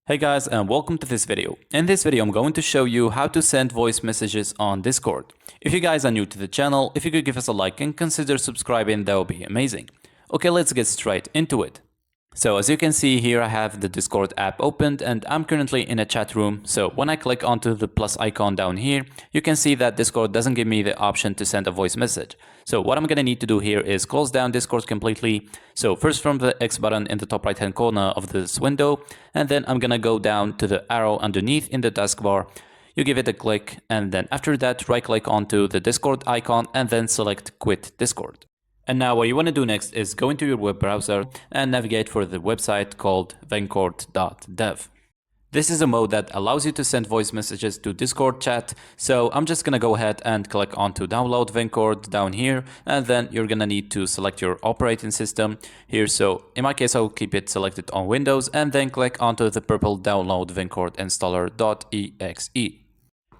Hey guys, and welcome to this video. In this video I'm going to show you how to send voice messages on Discord. If you guys are new to the channel, if you could give us a like and consider subscribing, that would be amazing. Okay, let's get straight into it. So as you can see here, I have the Discord app opened and I'm currently in a chat room. So when I click onto the plus icon down here, you can see that Discord doesn't give me the option to send a voice message. So what I'm going to need to do here is close down Discord completely. So first from the X button in the top right hand corner of this window, and then I'm going to go down to the arrow underneath in the taskbar. You give it a click, and then after that right click onto the Discord icon and then select quit Discord. And now what you want to do next is go into your web browser and navigate for the website called vencord.dev. This is a mode that allows you to send voice messages to Discord chat. So I'm just going to go ahead and click onto download Vencord down here, and then you're going to need to select your operating system here. So in my case, I'll keep it selected on Windows and then click onto the purple download Vencord installer.exe.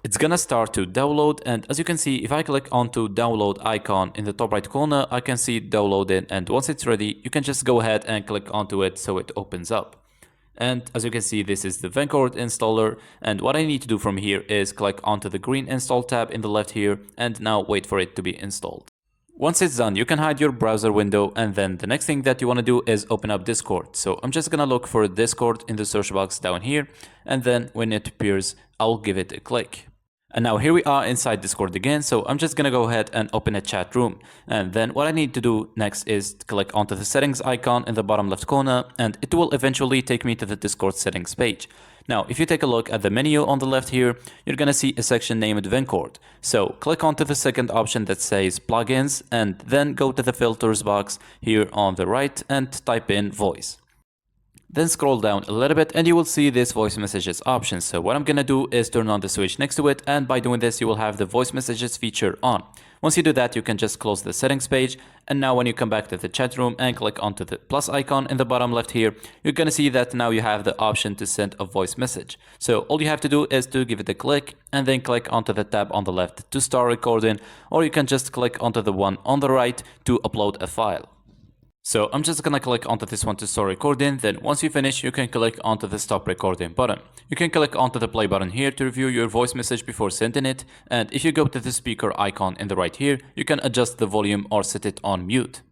It's gonna start to download, and as you can see, if I click onto download icon in the top right corner, I can see it downloaded, and once it's ready, you can just go ahead and click onto it so it opens up. And as you can see, this is the Vencord installer, and what I need to do from here is click onto the green install tab in the left here, and now wait for it to be installed. Once it's done, you can hide your browser window, and then the next thing that you want to do is open up Discord. So I'm just gonna look for Discord in the search box down here, and then when it appears, I'll give it a click. And now here we are inside Discord again, so I'm just gonna go ahead and open a chat room. And then what I need to do next is click onto the settings icon in the bottom left corner, and it will eventually take me to the Discord settings page. Now, if you take a look at the menu on the left here, you're gonna see a section named Vencord. So click onto the second option that says plugins, and then go to the filters box here on the right and type in voice. Then scroll down a little bit and you will see this voice messages option. So what I'm gonna do is turn on the switch next to it, and by doing this you will have the voice messages feature on. Once you do that, you can just close the settings page, and now when you come back to the chat room and click onto the plus icon in the bottom left here, you're gonna see that now you have the option to send a voice message. So all you have to do is to give it a click and then click onto the tab on the left to start recording, or you can just click onto the one on the right to upload a file. So I'm just gonna click onto this one to start recording, then once you finish you can click onto the stop recording button. You can click onto the play button here to review your voice message before sending it, and if you go to the speaker icon in the right here, you can adjust the volume or set it on mute.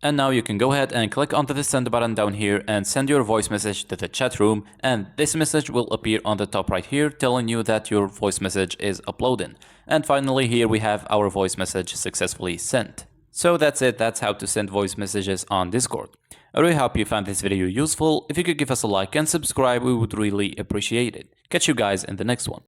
And now you can go ahead and click onto the send button down here and send your voice message to the chat room, and this message will appear on the top right here telling you that your voice message is uploading. And finally here we have our voice message successfully sent. So that's it, that's how to send voice messages on Discord. I really hope you found this video useful. If you could give us a like and subscribe, we would really appreciate it. Catch you guys in the next one.